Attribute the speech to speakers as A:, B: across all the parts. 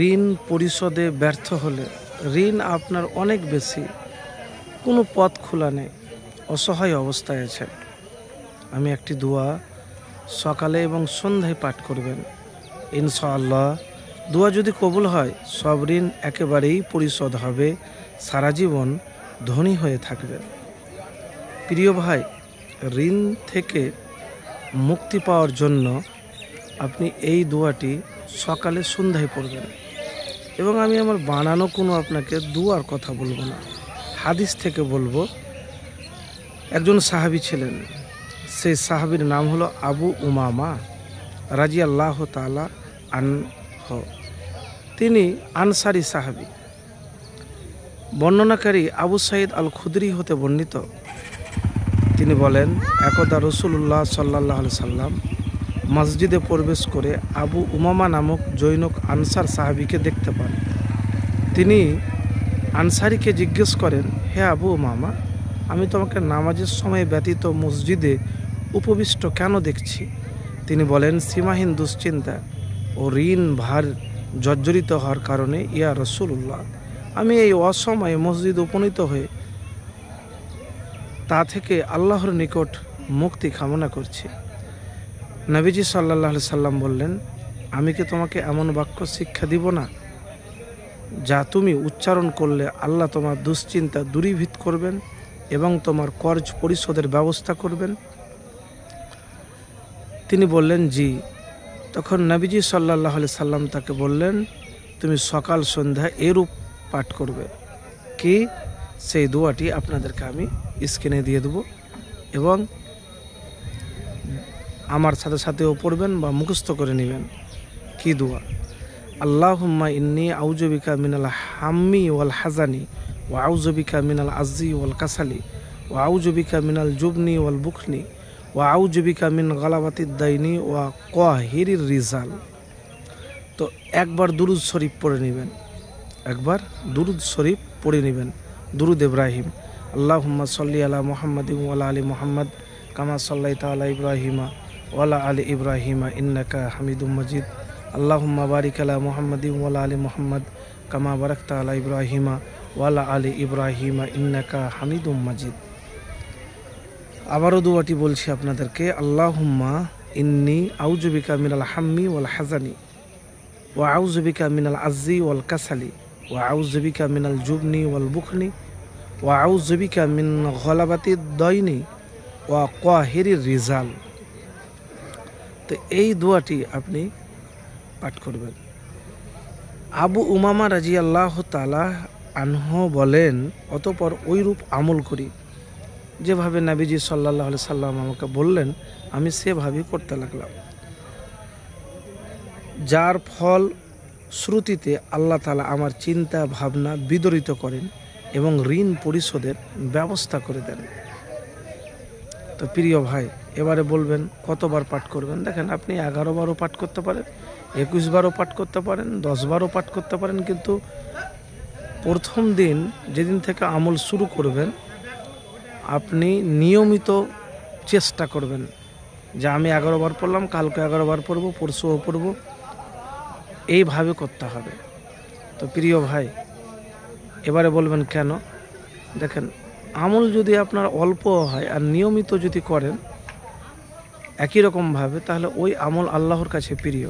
A: ঋণ পরিশোধে ব্যর্থ হলে, ঋণ আপনার অনেক বেশি, কোনো পথ খোলা নেই, অসহায় অবস্থায় আছেন, আমি একটি দোয়া সকালে এবং সন্ধ্যায় পাঠ করবেন। ইনশাআল্লাহ দোয়া যদি কবুল হয়, সব ঋণ একেবারেই পরিশোধ হবে, সারা জীবন ধনী হয়ে থাকবেন। প্রিয় ভাই, ঋণ থেকে মুক্তি পাওয়ার জন্য আপনি এই দোয়াটি সকালে সন্ধ্যায় পড়বেন। এবং আমি আমার বানানো কোনো আপনাকে দুয়ার কথা বলবো না, হাদিস থেকে বলবো। একজন সাহাবী ছিলেন, সেই সাহাবীর নাম হলো আবু উমামা রাদিয়াল্লাহু তাআলা আনহু। তিনি আনসারী সাহাবী। বর্ণনাকারী আবু সাঈদ আল খুদরি হতে বর্ণিত। তিনি বলেন, একদা রাসূলুল্লাহ সাল্লাল্লাহু আলাইহি সাল্লাম মসজিদে প্রবেশ করে আবু উমামা নামক জৈনক আনসার সাহাবীকে দেখতে পান। তিনি আনসারীকে জিজ্ঞেস করেন, হে আবু উমামা, আমি তোমাকে নামাজের সময় ব্যতীত মসজিদে উপবিষ্ট কেন দেখছি? তিনি বলেন, সীমাহীন দুশ্চিন্তা ও ঋণ ভার জর্জরিত হওয়ার কারণে ইয়া রাসূলুল্লাহ, আমি এই অসময়ে মসজিদ উপনীত হয়ে তা থেকে আল্লাহর নিকট মুক্তি কামনা করছি। নবীজি সাল্লাল্লাহু আলাইহি সাল্লাম বললেন, আমি কি তোমাকে এমন বাক্য শিক্ষা দিব না যা তুমি উচ্চারণ করলে আল্লাহ তোমার দুশ্চিন্তা দূরীভূত করবেন এবং তোমার কর্জ পরিশোধের ব্যবস্থা করবেন? তিনি বললেন, জি। তখন নবীজি সাল্লাল্লাহু আলাইহি সাল্লাম তাকে বললেন, তুমি সকাল সন্ধ্যা এরূপ পাঠ করবে। কি? সেই দোয়াটি আপনাদেরকে আমি স্ক্রিনে দিয়ে দেব এবং আমার সাথে সাথেও পড়বেন বা মুখস্থ করে নেবেন। কি দোয়া? আল্লাহুম্মা ইন্নী আউযু বিকা মিনাল হাম্মি ওয়াল হাজানি ওয়া আউযু বিকা মিনাল আজজি ওয়াল কাসালি ওয়া আউযু বিকা মিনাল জুবনি ওয়াল বুখনি ওয়া আউযু বিকা মিন গালাবাতিদ দাইনি ওয়া কাহিরির রিজাল। তো একবার দুরুদ শরীফ পড়ে নেবেন, একবার দুরুদ শরীফ পড়ে নেবেন, দুরুদ ইব্রাহিম। আল্লাহুম্মা সাল্লি আলা মুহাম্মাদিন ওয়া আলা আলি মুহাম্মাদ কামা সাল্লাইতা আলা ইব্রাহিমা ওয়া আলা আলি ইব্রাহিমা ইন্নাকা হামিদুম মাজিদ। আল্লাহুম্মা বারিক আলা মুহাম্মাদিন ওয়া আলা আলি মুহাম্মাদ কামা বারাকতা আলা ইব্রাহিমা ওয়া আলা আলি ইব্রাহিমা ইন্নাকা হামিদুম মাজিদ। আবারও দোয়াটি বলছি আপনাদেরকে, আল্লাহুম্মা ইন্নী আউযু বিকা মিনাল হাম্মি ওয়াল হাজানি ওয়া আউযু বিকা মিনাল আজজি ওয়াল কাসালি ওয়া আউযু বিকা মিনাল জুবনি ওয়াল বুখনি ওয়া আউযু বিকা মিন গালাবাতিদ দাইনি ওয়া কাহিরির রিজাল। তো এই দোয়াটি আপনি পাঠ করবেন। আবু উমামা রাদিয়াল্লাহু তাআলা আনহু বলেন, অতঃপর ওইরূপ আমল করি, যেভাবে নবীজি সাল্লাল্লাহু আলাইহি সাল্লাম আমাকে বললেন, আমি সেভাবেই করতে লাগলাম, যার ফল শ্রুতিতে আল্লাহ তাআলা আমার চিন্তা ভাবনা বিদরিত করেন এবং ঋণ পরিশোধের ব্যবস্থা করে দেন। তো প্রিয় ভাই, এবারে বলবেন কতবার পাঠ করবেন। দেখেন, আপনি 11 বারও পাঠ করতে পারেন, 21 বারও পাঠ করতে পারেন, 10 বারও পাঠ করতে পারেন, কিন্তু প্রথম দিন যেদিন থেকে আমল শুরু করবেন, আপনি নিয়মিত চেষ্টা করবেন যে আমি 11 বার পড়লাম, কালকে 11 বার পড়ব, পরশুও পড়ব, এইভাবে করতে হবে। তো প্রিয় ভাই, এবারে বলবেন কেন? দেখেন, আমল যদি আপনার অল্প হয় আর নিয়মিত যদি করেন একই রকমভাবে, তাহলে ওই আমল আল্লাহর কাছে প্রিয়।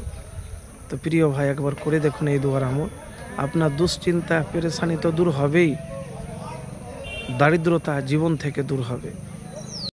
A: তো প্রিয় ভাই, একবার করে দেখুন এই দোয়ার আমল, আপনার দুশ্চিন্তা পেরেশানি তো দূর হবেই, দারিদ্রতা জীবন থেকে দূর হবে।